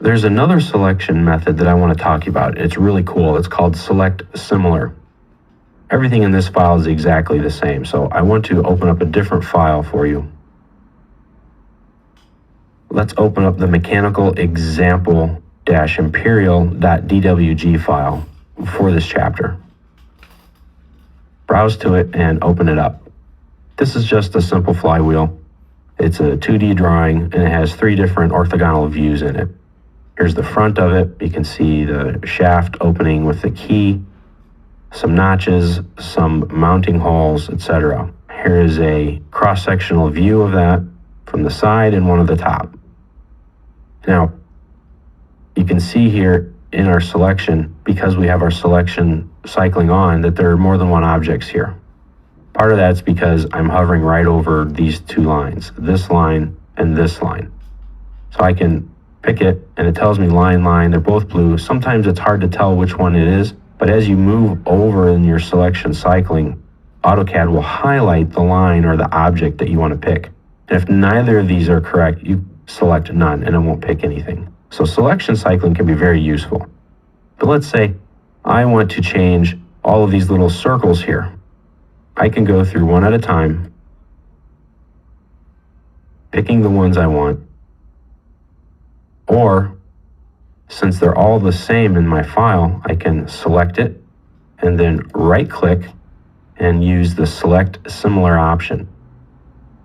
There's another selection method that I want to talk to you about. It's really cool. It's called select similar. Everything in this file is exactly the same, so I want to open up a different file for you. Let's open up the mechanical example-imperial.dwg file for this chapter. Browse to it and open it up. This is just a simple flywheel. It's a 2D drawing and it has 3 different orthogonal views in it. Here's the front of it. You can see the shaft opening with the key, some notches, some mounting holes, etc. Here is a cross-sectional view of that from the side and one at the top. Now, you can see here in our selection, because we have our selection cycling on, that there are more than one objects here. Part of that's because I'm hovering right over these 2 lines, this line and this line. So I can pick it and it tells me line, they're both blue. Sometimes it's hard to tell which one it is, but as you move over in your selection cycling, AutoCAD will highlight the line or the object that you want to pick. And if neither of these are correct, you select none and it won't pick anything. So selection cycling can be very useful. But let's say I want to change all of these little circles here. I can go through one at a time, picking the ones I want, or since they're all the same in my file, I can select it and then right-click and use the select similar option.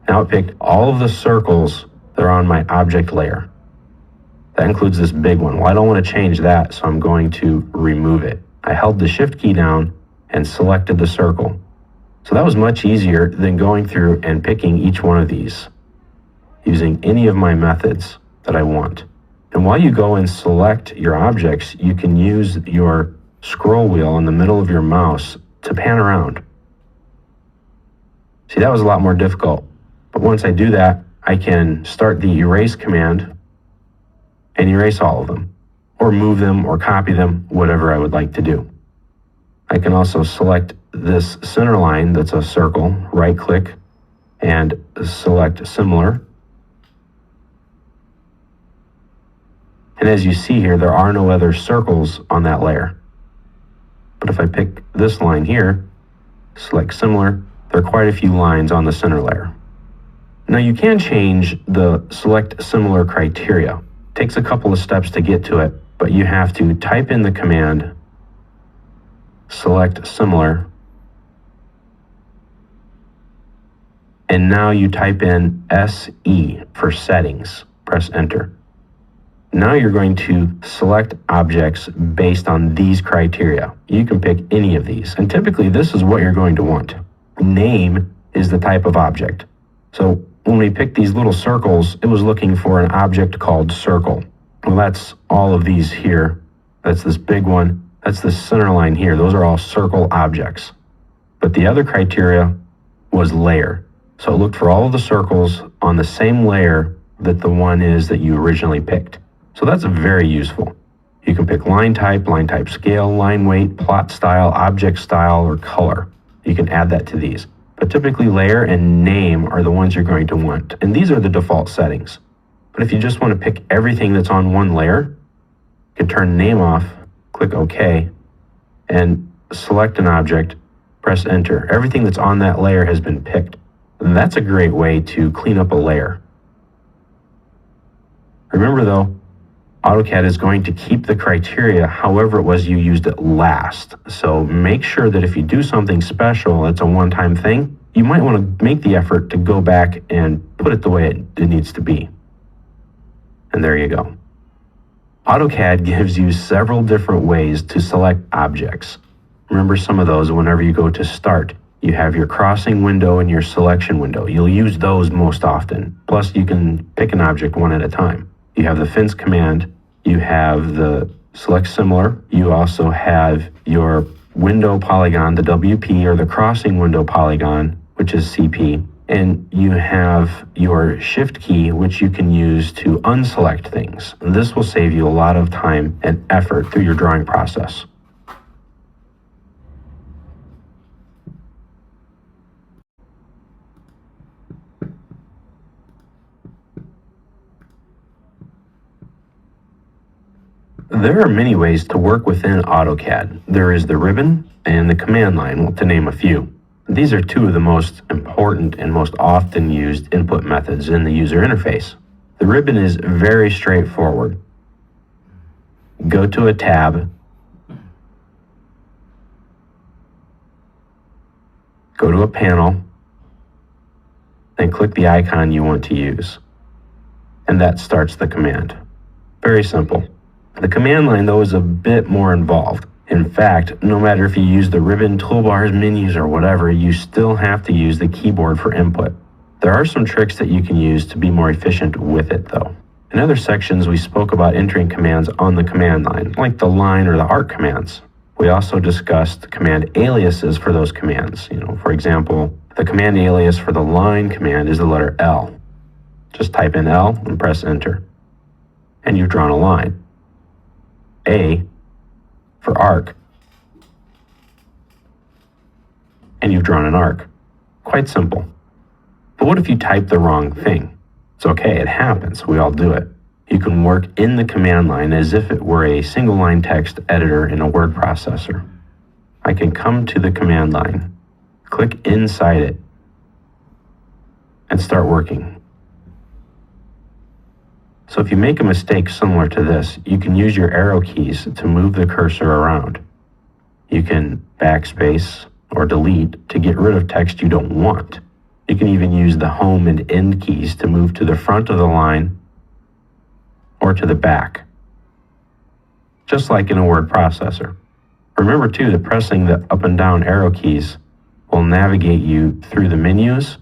Now it picked all of the circles that are on my object layer. That includes this big one. Well, I don't want to change that, so I'm going to remove it. I held the Shift key down and selected the circle. So that was much easier than going through and picking each one of these using any of my methods that I want. And while you go and select your objects, you can use your scroll wheel in the middle of your mouse to pan around. See, that was a lot more difficult. But once I do that, I can start the erase command and erase all of them, or move them or copy them, whatever I would like to do. I can also select this center line that's a circle, right-click, and select similar. And as you see here, there are no other circles on that layer. But if I pick this line here, select similar, there are quite a few lines on the center layer. Now you can change the select similar criteria. It takes a couple of steps to get to it, but you have to type in the command select similar, and now you type in SE for settings. Press enter. Now you're going to select objects based on these criteria. You can pick any of these, and typically this is what you're going to want. Name is the type of object. So when we picked these little circles, it was looking for an object called circle. Well, that's all of these here. That's this big one. That's the center line here. Those are all circle objects. But the other criteria was layer. So it looked for all of the circles on the same layer that the one is that you originally picked. So that's very useful. You can pick line type scale, line weight, plot style, object style, or color. You can add that to these. But typically layer and name are the ones you're going to want. And these are the default settings. But if you just want to pick everything that's on one layer, you can turn name off, click OK, and select an object, press enter. Everything that's on that layer has been picked. And that's a great way to clean up a layer. Remember though, AutoCAD is going to keep the criteria however it was you used it last. So make sure that if you do something special, it's a one-time thing, you might want to make the effort to go back and put it the way it needs to be. And there you go. AutoCAD gives you several different ways to select objects. Remember some of those whenever you go to Start. You have your crossing window and your selection window. You'll use those most often. Plus, you can pick an object one at a time. You have the fence command. You have the select similar. You also have your window polygon, the WP, or the crossing window polygon, which is CP. And you have your shift key, which you can use to unselect things. This will save you a lot of time and effort through your drawing process. There are many ways to work within AutoCAD. There is the ribbon and the command line, to name a few. These are two of the most important and most often used input methods in the user interface. The ribbon is very straightforward. Go to a tab, go to a panel, then click the icon you want to use. And that starts the command. Very simple. The command line, though, is a bit more involved. In fact, no matter if you use the ribbon, toolbars, menus, or whatever, you still have to use the keyboard for input. There are some tricks that you can use to be more efficient with it, though. In other sections, we spoke about entering commands on the command line, like the line or the arc commands. We also discussed command aliases for those commands. For example, the command alias for the line command is the letter L. Just type in L and press enter. And you've drawn a line. A for arc. And you've drawn an arc. Quite simple. But what if you type the wrong thing? It's okay, it happens. We all do it. You can work in the command line as if it were a single line text editor in a word processor. I can come to the command line, click inside it, and start working. So if you make a mistake similar to this, you can use your arrow keys to move the cursor around. You can backspace or delete to get rid of text you don't want. You can even use the home and end keys to move to the front of the line or to the back, just like in a word processor. Remember too that pressing the up and down arrow keys will navigate you through the menus,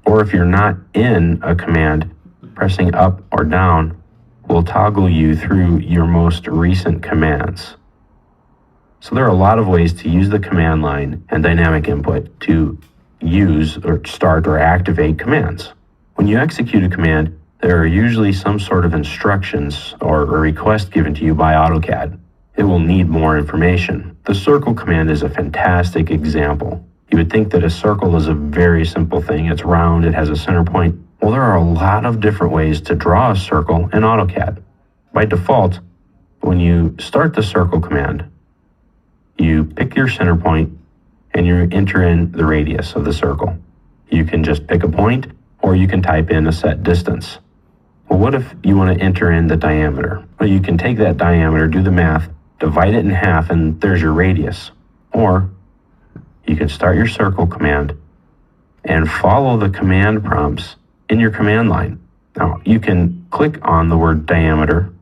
or if you're not in a command, pressing up or down will toggle you through your most recent commands. So there are a lot of ways to use the command line and dynamic input to use or start or activate commands. When you execute a command, there are usually some sort of instructions or a request given to you by AutoCAD. It will need more information. The circle command is a fantastic example. You would think that a circle is a very simple thing. It's round, it has a center point. Well, there are a lot of different ways to draw a circle in AutoCAD. By default, when you start the circle command, you pick your center point and you enter in the radius of the circle. You can just pick a point or you can type in a set distance. Well, what if you want to enter in the diameter? Well, you can take that diameter, do the math, divide it in half, and there's your radius. Or you can start your circle command and follow the command prompts in your command line. Now, you can click on the word diameter,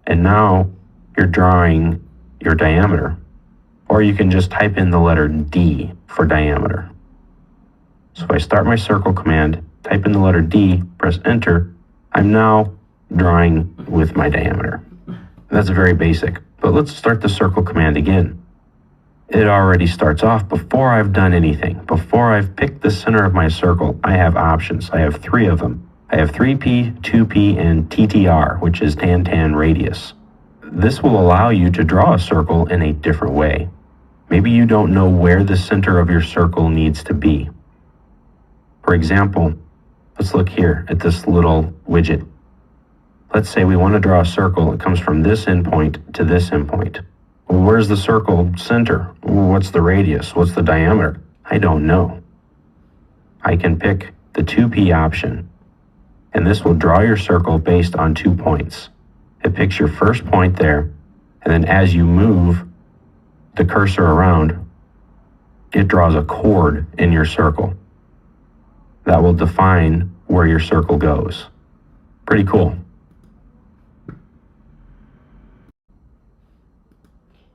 and now you're drawing your diameter. Or you can just type in the letter D for diameter. So if I start my circle command, type in the letter D, press enter, I'm now drawing with my diameter. That's very basic, but let's start the circle command again. It already starts off before I've done anything. Before I've picked the center of my circle, I have options. I have 3 of them. I have 3P, 2P, and TTR, which is tan radius. This will allow you to draw a circle in a different way. Maybe you don't know where the center of your circle needs to be. For example, let's look here at this little widget. Let's say we want to draw a circle that comes from this endpoint to this endpoint. Well, where's the circle center? What's the radius? What's the diameter? I don't know. I can pick the 2P option, and this will draw your circle based on 2 points. It picks your first point there, and then as you move the cursor around, it draws a chord in your circle. That will define where your circle goes. Pretty cool.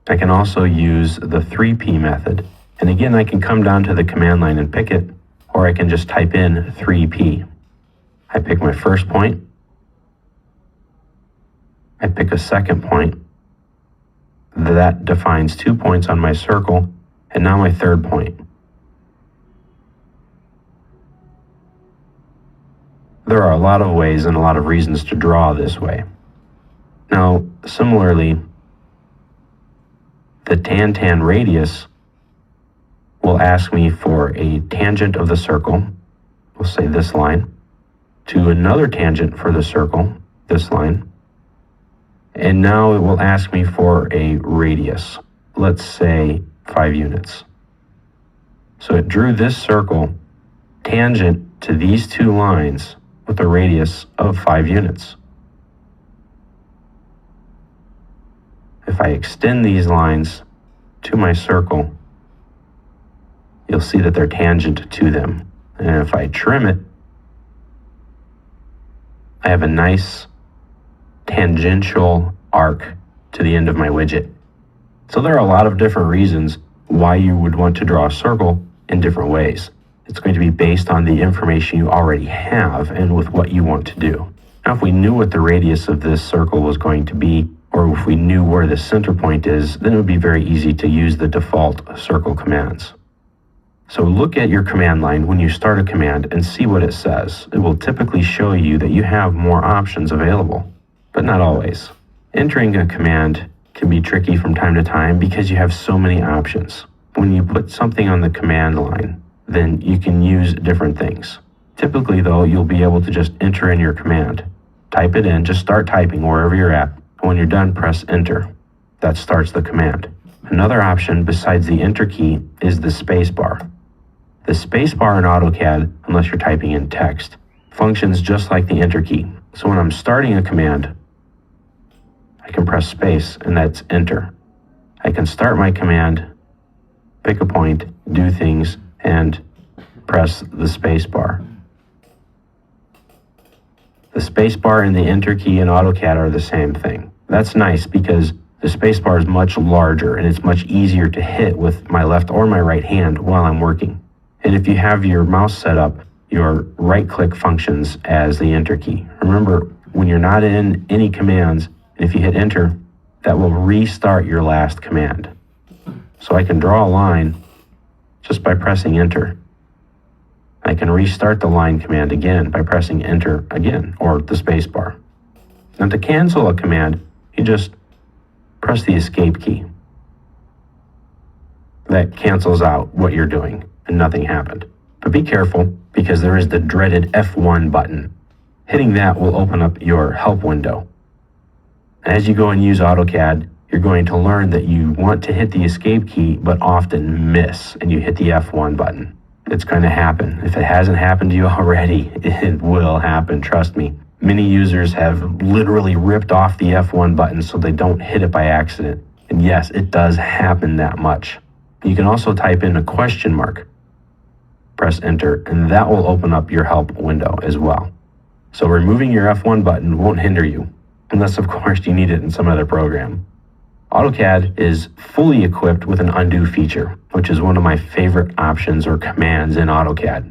I can also use the 3P method. And again, I can come down to the command line and pick it, or I can just type in 3P. I pick my first point. I pick a second point. That defines 2 points on my circle, and now my third point. There are a lot of ways and a lot of reasons to draw this way. Now, similarly, the tan radius will ask me for a tangent of the circle, we'll say this line, to another tangent for the circle, this line. And now it will ask me for a radius, let's say 5 units. So it drew this circle tangent to these two lines with a radius of 5 units. If I extend these lines to my circle, you'll see that they're tangent to them. And if I trim it, I have a nice tangential arc to the end of my widget. So there are a lot of different reasons why you would want to draw a circle in different ways. It's going to be based on the information you already have and with what you want to do. Now, if we knew what the radius of this circle was going to be, or if we knew where the center point is, then it would be very easy to use the default circle commands. So look at your command line when you start a command and see what it says. It will typically show you that you have more options available, but not always. Entering a command can be tricky from time to time because you have so many options. When you put something on the command line, then you can use different things. Typically though, you'll be able to just enter in your command. Type it in, just start typing wherever you're at. When you're done, press enter. That starts the command. Another option besides the enter key is the space bar. The space bar in AutoCAD, unless you're typing in text, functions just like the enter key. So when I'm starting a command, I can press space and that's enter. I can start my command, pick a point, do things, and press the space bar. The space bar and the enter key in AutoCAD are the same thing. That's nice because the space bar is much larger and it's much easier to hit with my left or my right hand while I'm working. And if you have your mouse set up, your right click functions as the enter key. Remember, when you're not in any commands, and if you hit enter, that will restart your last command. So I can draw a line just by pressing enter. I can restart the line command again by pressing enter again, or the space bar. Now to cancel a command, you just press the escape key. That cancels out what you're doing and nothing happened. But be careful because there is the dreaded F1 button. Hitting that will open up your help window. As you go and use AutoCAD, you're going to learn that you want to hit the escape key but often miss and you hit the F1 button. It's going to happen. If it hasn't happened to you already, it will happen, trust me. Many users have literally ripped off the F1 button so they don't hit it by accident. And yes, it does happen that much. You can also type in a question mark, press enter, and that will open up your help window as well. So removing your F1 button won't hinder you, unless of course you need it in some other program. AutoCAD is fully equipped with an undo feature, which is one of my favorite options or commands in AutoCAD.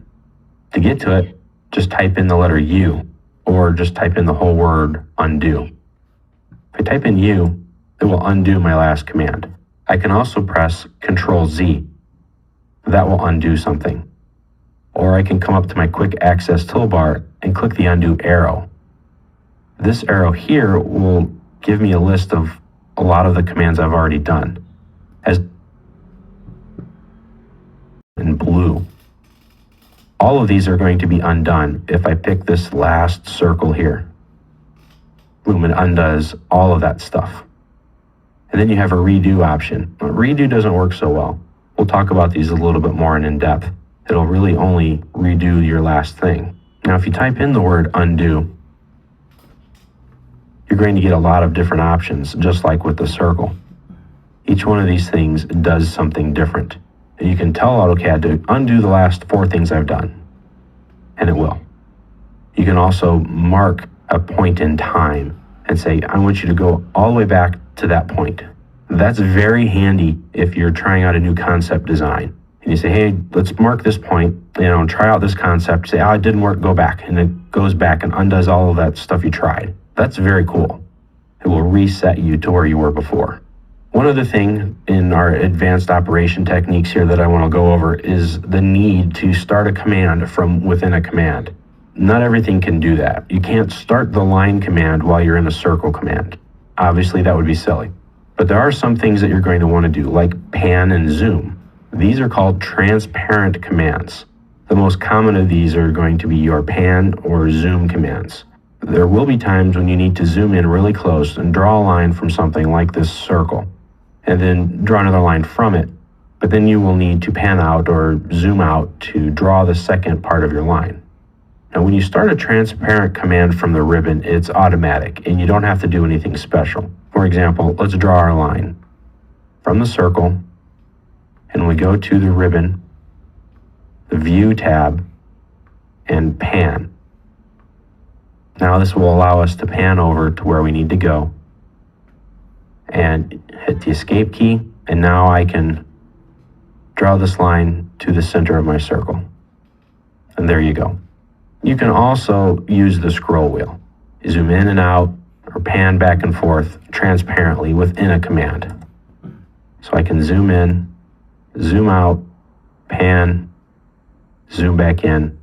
To get to it, just type in the letter U, or just type in the whole word undo. If I type in U, it will undo my last command. I can also press Ctrl-Z. That will undo something. Or I can come up to my quick access toolbar and click the undo arrow. This arrow here will give me a list of a lot of the commands I've already done. As in blue. All of these are going to be undone if I pick this last circle here. Boom, it undoes all of that stuff. And then you have a redo option. Redo doesn't work so well. We'll talk about these a little bit more in depth. It'll really only redo your last thing. Now, if you type in the word undo, you're going to get a lot of different options, just like with the circle. Each one of these things does something different. And you can tell AutoCAD to undo the last 4 things I've done, and it will. You can also mark a point in time and say, I want you to go all the way back to that point. That's very handy if you're trying out a new concept design. And you say, hey, let's mark this point, try out this concept. Say, oh, it didn't work, go back. And it goes back and undoes all of that stuff you tried. That's very cool. It will reset you to where you were before. One other thing in our advanced operation techniques here that I want to go over is the need to start a command from within a command. Not everything can do that. You can't start the line command while you're in a circle command. Obviously, that would be silly. But there are some things that you're going to want to do, like pan and zoom. These are called transparent commands. The most common of these are going to be your pan or zoom commands. There will be times when you need to zoom in really close and draw a line from something like this circle, and then draw another line from it, but then you will need to pan out or zoom out to draw the second part of your line. Now, when you start a transparent command from the ribbon, it's automatic, and you don't have to do anything special. For example, let's draw our line from the circle, and we go to the ribbon, the View tab, and Pan. Now this will allow us to pan over to where we need to go, and hit the Escape key, and now I can draw this line to the center of my circle. And there you go. You can also use the scroll wheel. Zoom in and out, or pan back and forth transparently within a command. So I can zoom in, zoom out, pan, zoom back in.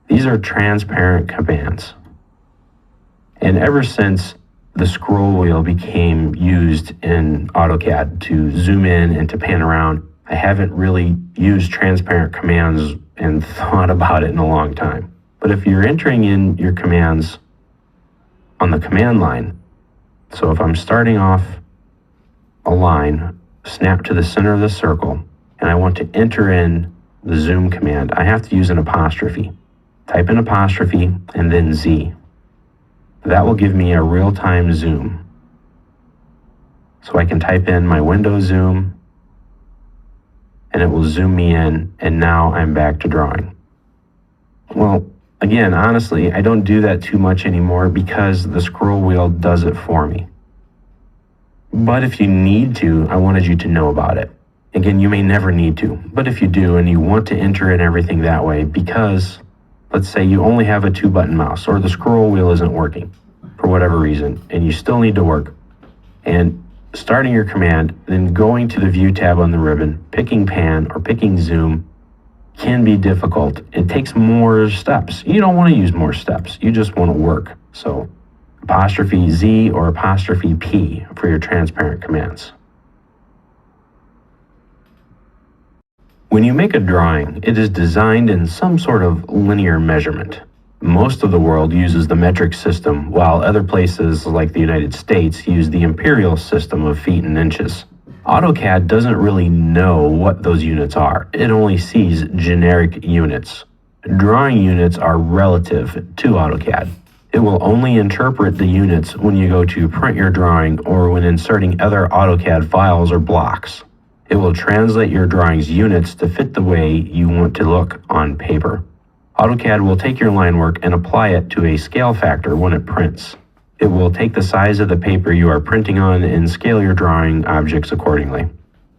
These are transparent commands. And ever since the scroll wheel became used in AutoCAD to zoom in and to pan around, I haven't really used transparent commands and thought about it in a long time. But if you're entering in your commands on the command line, so if I'm starting off a line, snap to the center of the circle, and I want to enter in the zoom command, I have to use an apostrophe. Type in apostrophe and then Z. That will give me a real-time zoom. So I can type in my window zoom, and it will zoom me in, and now I'm back to drawing. Well, again, honestly, I don't do that too much anymore because the scroll wheel does it for me. But if you need to, I wanted you to know about it. Again, you may never need to, but if you do and you want to enter in everything that way, because let's say you only have a 2-button mouse or the scroll wheel isn't working for whatever reason, and you still need to work, and starting your command, then going to the View tab on the ribbon, picking Pan or picking Zoom can be difficult. It takes more steps. You don't want to use more steps. You just want to work. So apostrophe Z or apostrophe P for your transparent commands. When you make a drawing, it is designed in some sort of linear measurement. Most of the world uses the metric system, while other places like the United States use the imperial system of feet and inches. AutoCAD doesn't really know what those units are. It only sees generic units. Drawing units are relative to AutoCAD. It will only interpret the units when you go to print your drawing or when inserting other AutoCAD files or blocks. It will translate your drawing's units to fit the way you want to look on paper. AutoCAD will take your line work and apply it to a scale factor when it prints. It will take the size of the paper you are printing on and scale your drawing objects accordingly.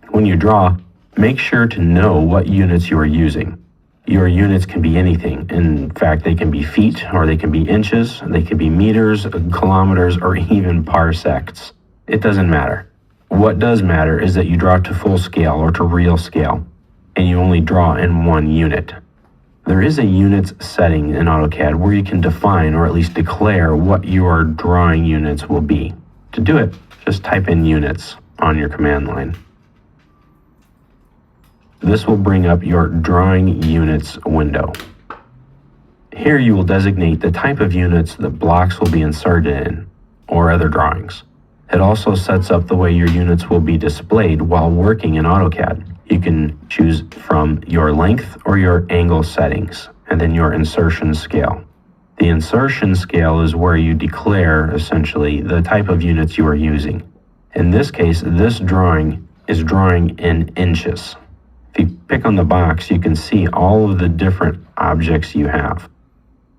When you draw, make sure to know what units you are using. Your units can be anything. In fact, they can be feet, or they can be inches, they can be meters, kilometers, or even parsecs. It doesn't matter. What does matter is that you draw to full scale or to real scale, and you only draw in one unit. There is a units setting in AutoCAD where you can define or at least declare what your drawing units will be. To do it, just type in units on your command line. This will bring up your drawing units window. Here you will designate the type of units that blocks will be inserted in, or other drawings. It also sets up the way your units will be displayed while working in AutoCAD. You can choose from your length or your angle settings, and then your insertion scale. The insertion scale is where you declare, essentially, the type of units you are using. In this case, this drawing is drawing in inches. If you pick on the box, you can see all of the different objects you have.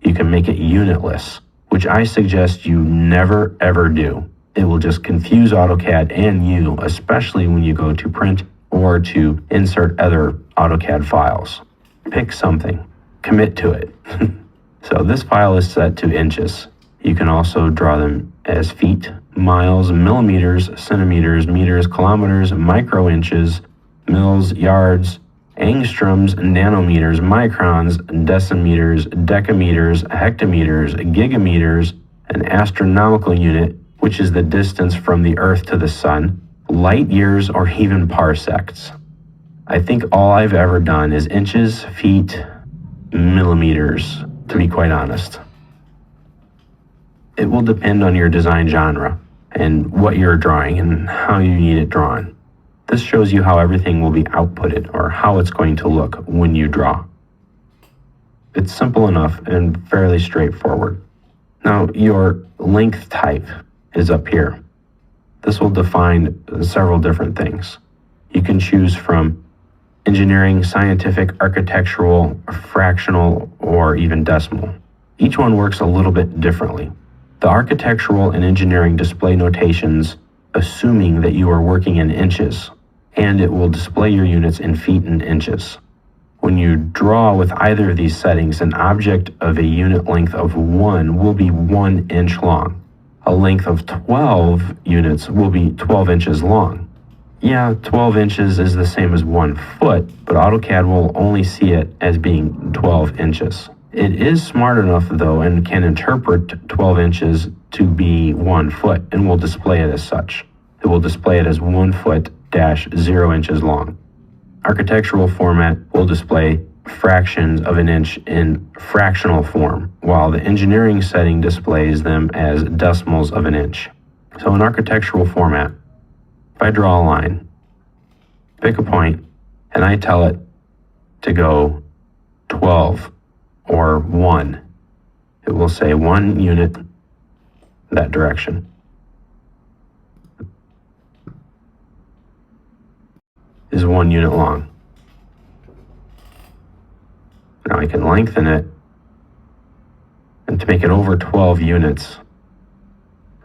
You can make it unitless, which I suggest you never ever do. It will just confuse AutoCAD and you, especially when you go to print or to insert other AutoCAD files. Pick something, commit to it. So this file is set to inches. You can also draw them as feet, miles, millimeters, centimeters, meters, kilometers, micro inches, mils, yards, angstroms, nanometers, microns, decimeters, decameters, hectometers, gigameters, an astronomical unit, which is the distance from the Earth to the Sun, light years, or even parsecs. I think all I've ever done is inches, feet, millimeters, to be quite honest. It will depend on your design genre and what you're drawing and how you need it drawn. This shows you how everything will be outputted or how it's going to look when you draw. It's simple enough and fairly straightforward. Now, your length type is up here. This will define several different things. You can choose from engineering, scientific, architectural, fractional, or even decimal. Each one works a little bit differently. The architectural and engineering display notations assuming that you are working in inches, and it will display your units in feet and inches. When you draw with either of these settings, an object of a unit length of 1 will be 1 inch long. A length of 12 units will be 12 inches long. Yeah, 12 inches is the same as 1 foot, but AutoCAD will only see it as being 12 inches. It is smart enough though and can interpret 12 inches to be 1 foot and will display it as such. It will display it as 1 foot dash 0 inches long. Architectural format will display fractions of an inch in fractional form, while the engineering setting displays them as decimals of an inch. So in architectural format, if I draw a line, pick a point, and I tell it to go 12 or 1, it will say 1 unit that direction. Is 1 unit long. Now I can lengthen it, and to make it over 12 units,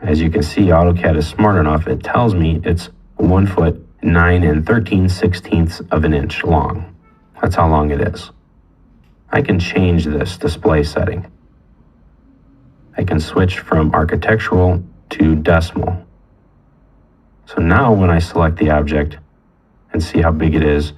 as you can see, AutoCAD is smart enough, it tells me it's 1 foot 9 13/16 of an inch long. That's how long it is. I can change this display setting. I can switch from architectural to decimal. So now when I select the object and see how big it is,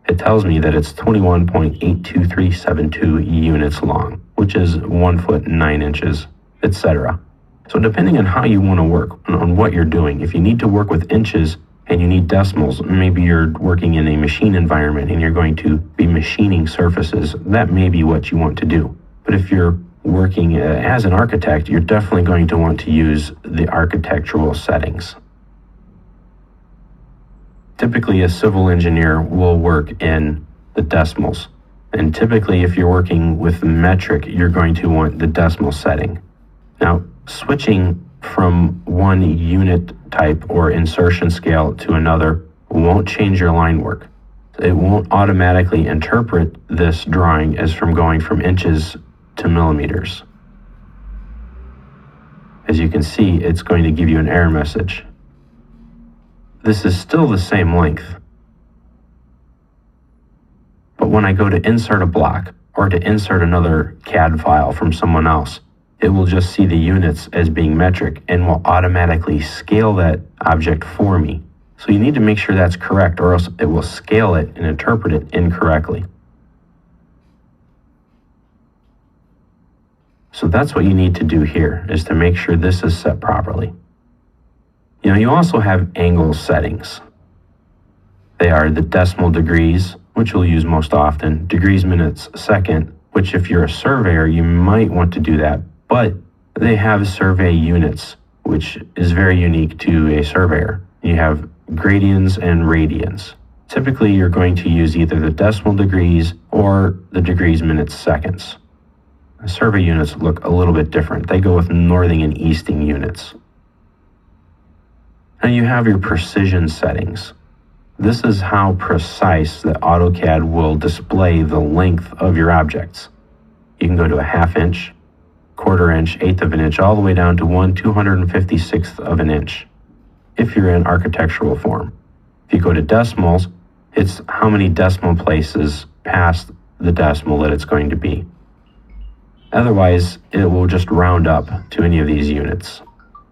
it tells me that it's 21.82372 units long, which is 1 foot 9 inches, etc. So depending on how you want to work, on what you're doing, if you need to work with inches and you need decimals, maybe you're working in a machine environment and you're going to be machining surfaces, that may be what you want to do. But if you're working as an architect, you're definitely going to want to use the architectural settings. Typically, a civil engineer will work in the decimals. And typically, if you're working with metric, you're going to want the decimal setting. Now, switching from one unit type or insertion scale to another won't change your line work. It won't automatically interpret this drawing as from going from inches to millimeters. As you can see, it's going to give you an error message. This is still the same length. But when I go to insert a block or to insert another CAD file from someone else, it will just see the units as being metric and will automatically scale that object for me. So you need to make sure that's correct, or else it will scale it and interpret it incorrectly. So that's what you need to do here, is to make sure this is set properly. You know, you also have angle settings. They are the decimal degrees, which we'll use most often, degrees, minutes, second, which if you're a surveyor, you might want to do that, but they have survey units, which is very unique to a surveyor. You have gradients and radians. Typically, you're going to use either the decimal degrees or the degrees, minutes, seconds. Survey units look a little bit different. They go with northing and easting units. Now you have your precision settings. This is how precise that AutoCAD will display the length of your objects. You can go to a 1/2 inch, 1/4 inch, 1/8 of an inch, all the way down to 1/256 of an inch, if you're in architectural form. If you go to decimals, it's how many decimal places past the decimal that it's going to be. Otherwise, it will just round up to any of these units.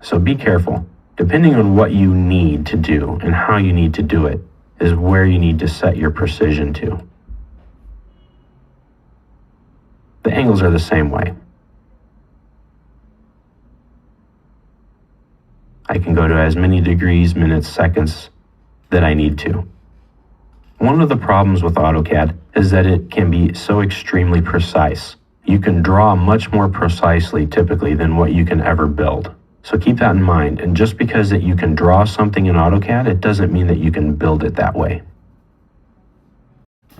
So be careful. Depending on what you need to do and how you need to do it is where you need to set your precision to. The angles are the same way. I can go to as many degrees, minutes, seconds that I need to. One of the problems with AutoCAD is that it can be so extremely precise. You can draw much more precisely typically than what you can ever build. So keep that in mind. And just because that you can draw something in AutoCAD, it doesn't mean that you can build it that way.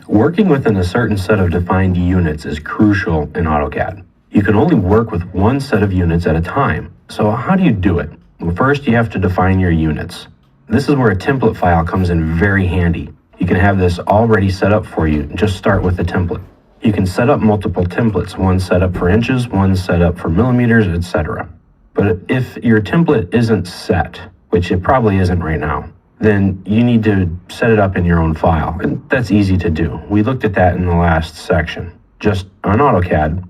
Working within a certain set of defined units is crucial in AutoCAD. You can only work with one set of units at a time. So how do you do it? Well, first you have to define your units. This is where a template file comes in very handy. You can have this already set up for you. Just start with the template. You can set up multiple templates, one set up for inches, one set up for millimeters, etc. But if your template isn't set, which it probably isn't right now, then you need to set it up in your own file. And that's easy to do. We looked at that in the last section. Just on AutoCAD,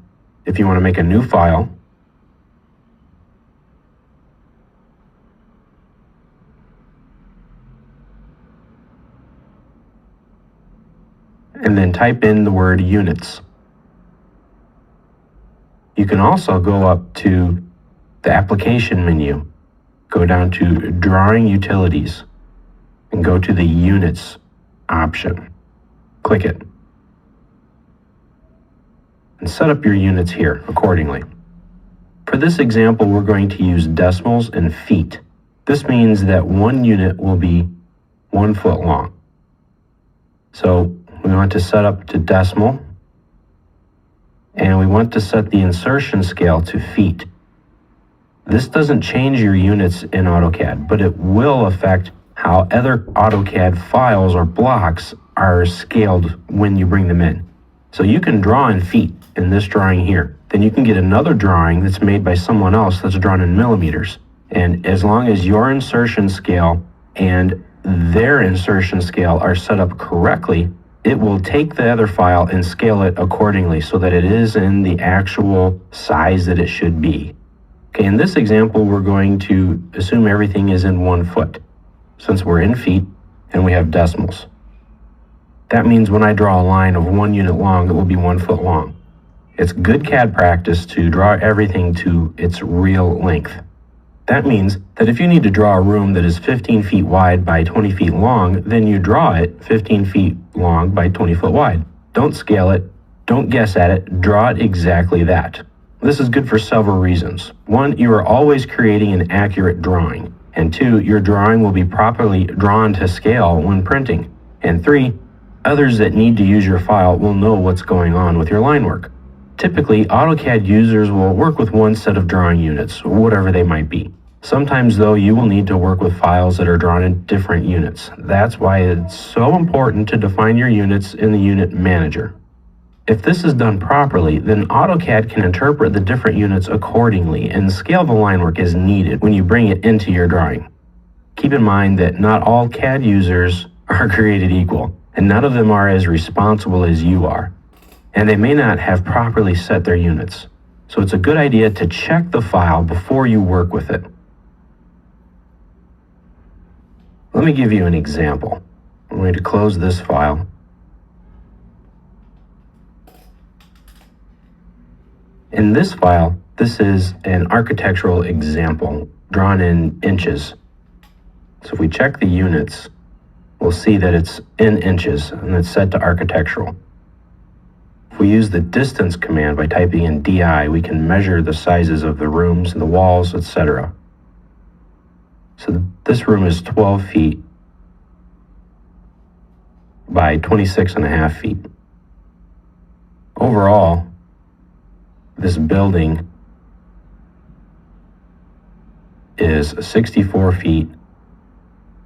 if you want to make a new file, and then type in the word units. You can also go up to the application menu, go down to drawing utilities, and go to the units option. Click it. And set up your units here accordingly. For this example, we're going to use decimals and feet. This means that one unit will be 1 foot long. So we want to set up to decimal, and we want to set the insertion scale to feet. This doesn't change your units in AutoCAD, but it will affect how other AutoCAD files or blocks are scaled when you bring them in. So you can draw in feet in this drawing here. Then you can get another drawing that's made by someone else that's drawn in millimeters. And as long as your insertion scale and their insertion scale are set up correctly, it will take the other file and scale it accordingly so that it is in the actual size that it should be. Okay, in this example, we're going to assume everything is in 1 foot, since we're in feet and we have decimals. That means when I draw a line of 1 unit long, it will be 1 foot long. It's good CAD practice to draw everything to its real length. That means that if you need to draw a room that is 15 feet wide by 20 feet long, then you draw it 15 feet long by 20 foot wide. Don't scale it, don't guess at it, draw it exactly that. This is good for several reasons. 1, you are always creating an accurate drawing. And 2, your drawing will be properly drawn to scale when printing. And 3, others that need to use your file will know what's going on with your line work. Typically, AutoCAD users will work with one set of drawing units, whatever they might be. Sometimes, though, you will need to work with files that are drawn in different units. That's why it's so important to define your units in the Unit Manager. If this is done properly, then AutoCAD can interpret the different units accordingly and scale the line work as needed when you bring it into your drawing. Keep in mind that not all CAD users are created equal, and none of them are as responsible as you are. And they may not have properly set their units. So it's a good idea to check the file before you work with it. Let me give you an example. I'm going to close this file. In this file, this is an architectural example drawn in inches. So if we check the units, we'll see that it's in inches and it's set to architectural. If we use the distance command by typing in DI, we can measure the sizes of the rooms and the walls, etc. So this room is 12 feet by 26.5 feet. Overall, this building is 64 feet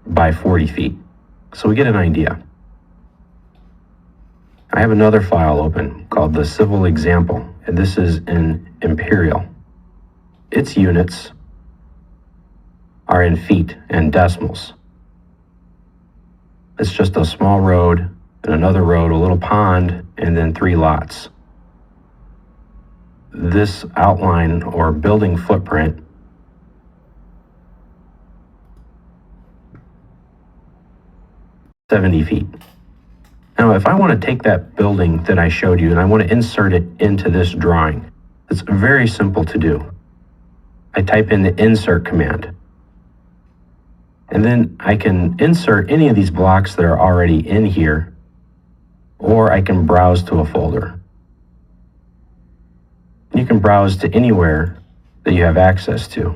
by 40 feet. So we get an idea. I have another file open called the Civil Example, and this is in Imperial. Its units are in feet and decimals. It's just a small road and another road, a little pond, and then 3 lots. This outline or building footprint is 70 feet. Now, if I want to take that building that I showed you and I want to insert it into this drawing, it's very simple to do. I type in the insert command. And then I can insert any of these blocks that are already in here, or I can browse to a folder. you can browse to anywhere that you have access to.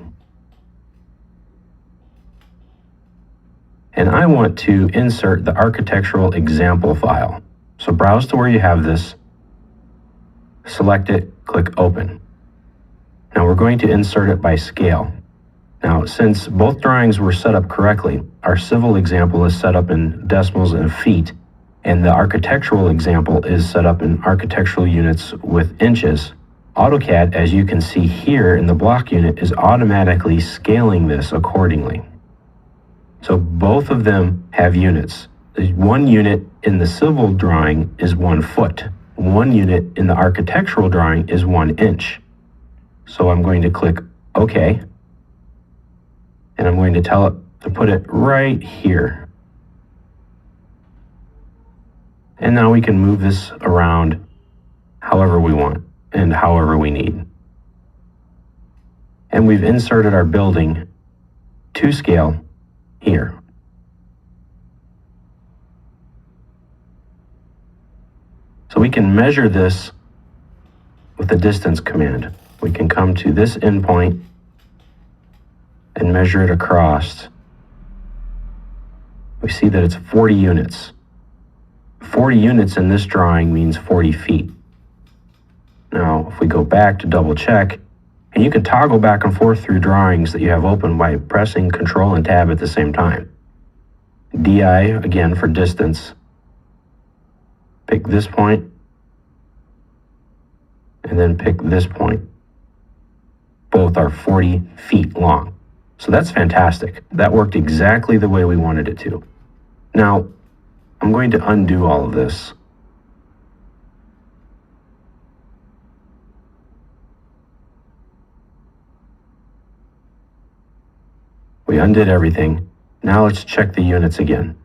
And I want to insert the architectural example file. So browse to where you have this, select it, click open. Now we're going to insert it by scale. Now, since both drawings were set up correctly, our civil example is set up in decimals and feet, and the architectural example is set up in architectural units with inches, AutoCAD, as you can see here in the block unit, is automatically scaling this accordingly. So both of them have units. One unit in the civil drawing is 1 foot. One unit in the architectural drawing is 1 inch. So I'm going to click OK, and I'm going to tell it to put it right here. And now we can move this around however we want and however we need. And we've inserted our building to scale here. So we can measure this with the distance command. We can come to this endpoint and measure it across. We see that it's 40 units. 40 units in this drawing means 40 feet. Now, if we go back to double check, and you can toggle back and forth through drawings that you have open by pressing Control and Tab at the same time. DI, again, for distance. Pick this point, and then pick this point. Both are 40 feet long. So that's fantastic. That worked exactly the way we wanted it to. Now, I'm going to undo all of this. We undid everything. Now let's check the units again.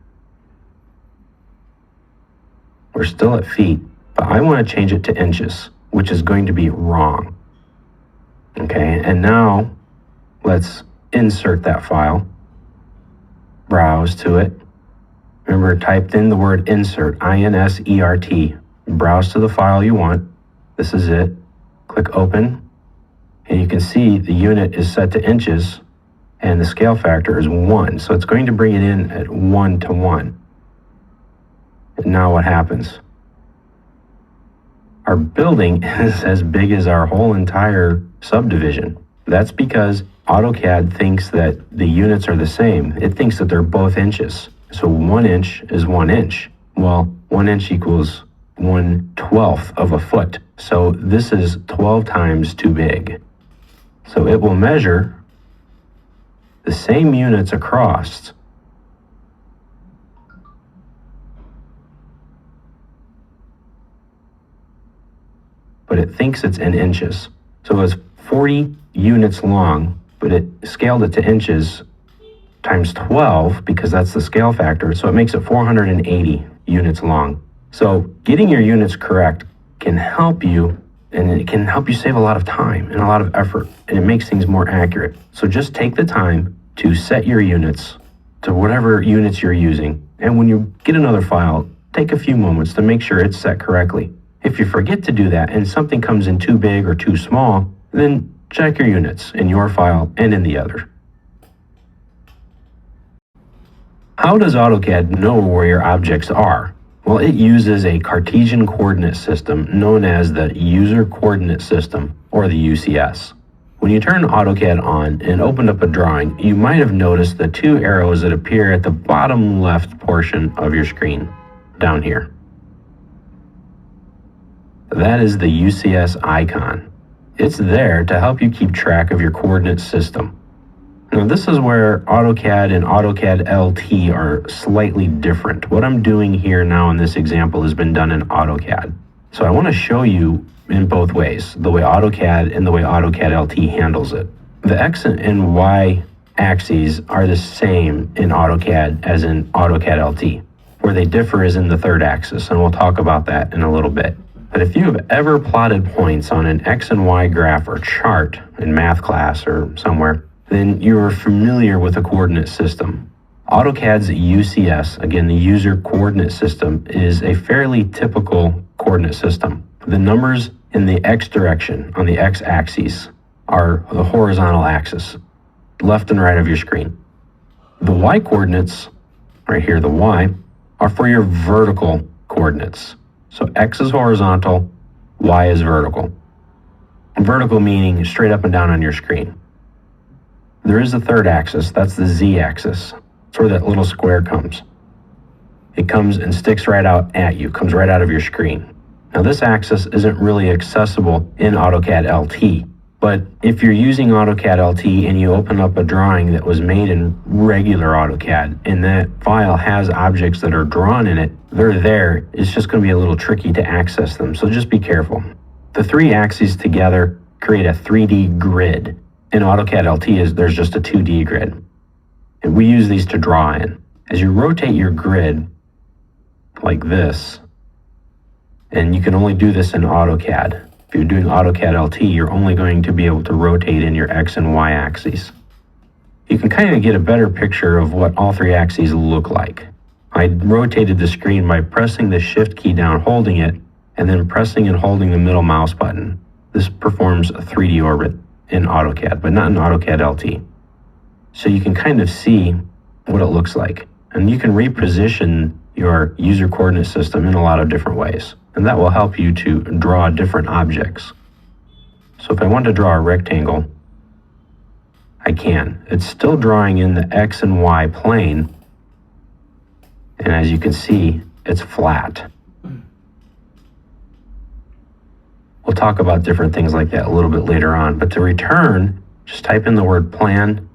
We're still at feet, but I want to change it to inches, which is going to be wrong. Okay, and now let's insert that file. Browse to it. Remember, typed in the word insert, I-N-S-E-R-T. Browse to the file you want. This is it. Click open, and you can see the unit is set to inches, and the scale factor is 1. So it's going to bring it in at 1 to 1. And now what happens? Our building is as big as our whole entire subdivision. That's because AutoCAD thinks that the units are the same. It thinks that they're both inches. So 1 inch is 1 inch. Well, 1 inch equals 1/12 of a foot. So this is 12 times too big. So it will measure the same units across, but it thinks it's in inches. So it's 40 units long, but it scaled it to inches times 12 because that's the scale factor. So it makes it 480 units long. So getting your units correct can help you, and it can help you save a lot of time and a lot of effort, and it makes things more accurate. So just take the time to set your units to whatever units you're using. And when you get another file, take a few moments to make sure it's set correctly. If you forget to do that and something comes in too big or too small, then check your units in your file and in the other. How does AutoCAD know where your objects are? Well, it uses a Cartesian coordinate system known as the User Coordinate System, or the UCS. When you turn AutoCAD on and open up a drawing, you might have noticed the 2 arrows that appear at the bottom left portion of your screen, down here. That is the UCS icon. It's there to help you keep track of your coordinate system. Now this is where AutoCAD and AutoCAD LT are slightly different. What I'm doing here now in this example has been done in AutoCAD. So I want to show you in both ways, the way AutoCAD and the way AutoCAD LT handles it. The X and Y axes are the same in AutoCAD as in AutoCAD LT. Where they differ is in the third axis, and we'll talk about that in a little bit. But if you have ever plotted points on an X and Y graph or chart in math class or somewhere, then you're familiar with a coordinate system. AutoCAD's UCS, again, the User Coordinate System, is a fairly typical coordinate system. The numbers in the X direction, on the X axis, are the horizontal axis, left and right of your screen. The Y coordinates, right here, the Y, are for your vertical coordinates. So X is horizontal, Y is vertical. Vertical meaning straight up and down on your screen. There is a third axis, that's the Z axis. That's where that little square comes. It comes and sticks right out at you, comes right out of your screen. Now this axis isn't really accessible in AutoCAD LT, but if you're using AutoCAD LT and you open up a drawing that was made in regular AutoCAD and that file has objects that are drawn in it, they're there. It's just going to be a little tricky to access them, so just be careful. The three axes together create a 3D grid. In AutoCAD LT, there's just a 2D grid. And we use these to draw in. As you rotate your grid like this, and you can only do this in AutoCAD. If you're doing AutoCAD LT, you're only going to be able to rotate in your X and Y axes. You can kind of get a better picture of what all three axes look like. I rotated the screen by pressing the Shift key down, holding it, and then pressing and holding the middle mouse button. This performs a 3D orbit in AutoCAD, but not in AutoCAD LT. So you can kind of see what it looks like. And you can reposition your user coordinate system in a lot of different ways. And that will help you to draw different objects. So if I want to draw a rectangle, I can. It's still drawing in the X and Y plane. And as you can see, it's flat. We'll talk about different things like that a little bit later on. But to return, just type in the word plan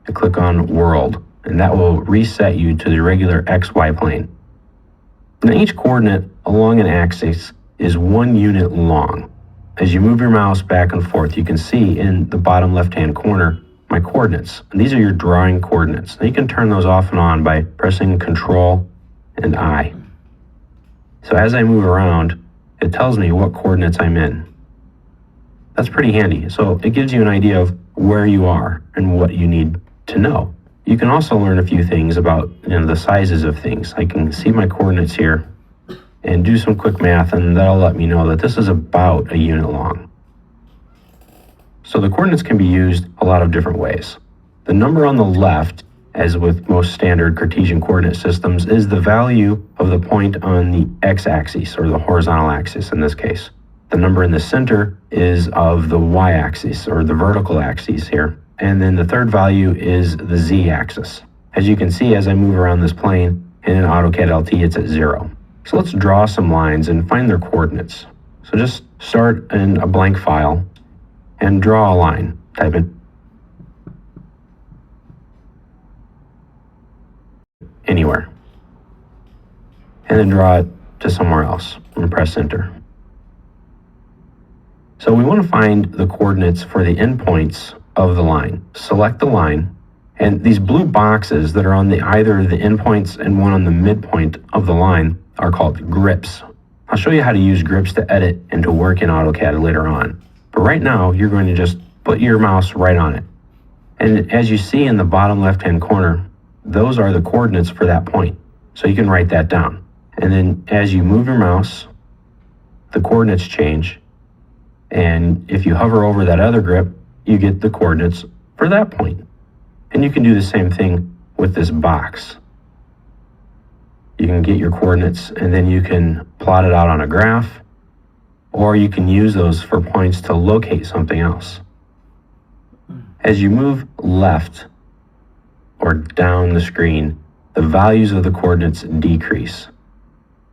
and click on world. And that will reset you to the regular XY plane. Now each coordinate along an axis is 1 unit long. As you move your mouse back and forth, you can see in the bottom left-hand corner my coordinates. And these are your drawing coordinates. Now you can turn those off and on by pressing Control and I. So as I move around, it tells me what coordinates I'm in. That's pretty handy. So it gives you an idea of where you are and what you need to know. You can also learn a few things about the sizes of things. I can see my coordinates here and do some quick math, and that'll let me know that this is about a unit long. So the coordinates can be used a lot of different ways. The number on the left, as with most standard Cartesian coordinate systems, is the value of the point on the x-axis, or the horizontal axis in this case. The number in the center is of the y-axis, or the vertical axis here. And then the third value is the z-axis. As you can see, as I move around this plane, and in AutoCAD LT, it's at 0. So let's draw some lines and find their coordinates. So just start in a blank file and draw a line. Type in anywhere. And then draw it to somewhere else and press enter. So we want to find the coordinates for the endpoints of the line. Select the line, and these blue boxes that are on either the endpoints and one on the midpoint of the line are called grips. I'll show you how to use grips to edit and to work in AutoCAD later on. But right now, you're going to just put your mouse right on it. And as you see in the bottom left-hand corner, those are the coordinates for that point. So you can write that down. And then as you move your mouse, the coordinates change. And if you hover over that other grip, you get the coordinates for that point. And you can do the same thing with this box. You can get your coordinates and then you can plot it out on a graph, or you can use those for points to locate something else. As you move left or down the screen, the values of the coordinates decrease.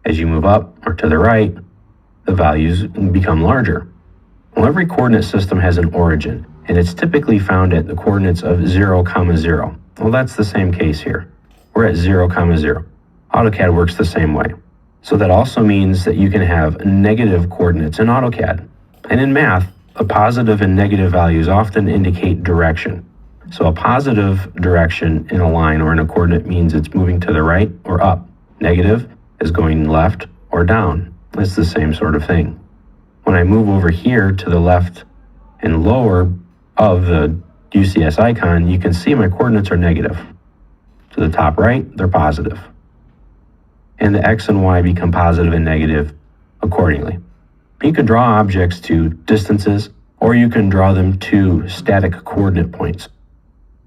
As you move up or to the right, the values become larger. Well, every coordinate system has an origin, and it's typically found at the coordinates of 0, 0. Well, that's the same case here. We're at 0, 0. AutoCAD works the same way. So that also means that you can have negative coordinates in AutoCAD. And in math, a positive and negative values often indicate direction. So a positive direction in a line or in a coordinate means it's moving to the right or up. Negative is going left or down. It's the same sort of thing. When I move over here to the left and lower of the UCS icon, you can see my coordinates are negative. To the top right, they're positive. And the X and Y become positive and negative accordingly. You can draw objects to distances, or you can draw them to static coordinate points.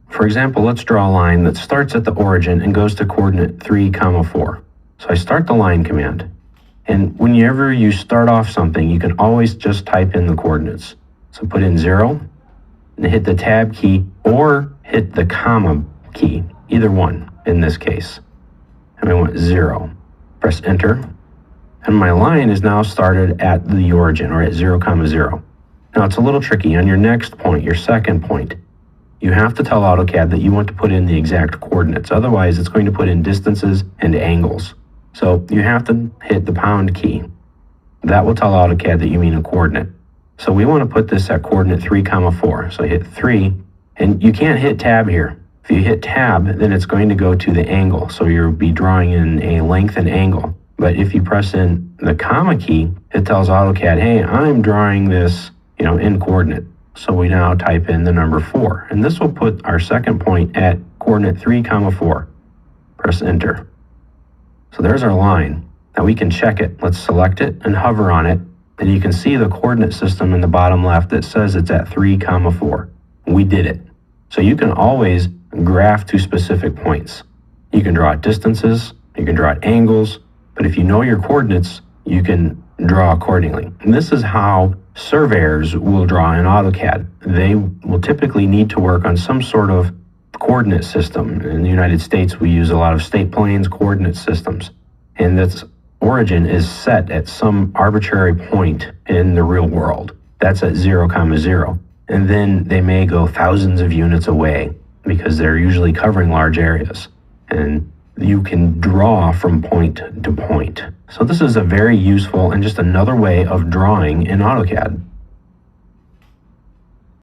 For example, let's draw a line that starts at the origin and goes to coordinate 3, 4. So I start the line command. And whenever you start off something, you can always just type in the coordinates. So put in 0, and hit the tab key, or hit the comma key, either one in this case. And I want 0. Press enter. And my line is now started at the origin, or at 0, 0. Now it's a little tricky. On your next point, your second point, you have to tell AutoCAD that you want to put in the exact coordinates. Otherwise, it's going to put in distances and angles. So you have to hit the pound key. That will tell AutoCAD that you mean a coordinate. So we want to put this at coordinate 3, 4. So hit 3, and you can't hit tab here. If you hit tab, then it's going to go to the angle. So you'll be drawing in a length and angle. But if you press in the comma key, it tells AutoCAD, hey, I'm drawing this, in coordinate. So we now type in the number 4. And this will put our second point at coordinate 3, 4. Press enter. So there's our line. Now we can check it. Let's select it and hover on it. And you can see the coordinate system in the bottom left that says it's at 3, 4. We did it. So you can always graph to specific points. You can draw at distances, you can draw at angles, but if you know your coordinates, you can draw accordingly. And this is how surveyors will draw in AutoCAD. They will typically need to work on some sort of coordinate system. In the United States, we use a lot of state planes coordinate systems. And this origin is set at some arbitrary point in the real world. That's at 0, 0. And then they may go thousands of units away because they're usually covering large areas. And you can draw from point to point. So this is a very useful and just another way of drawing in AutoCAD.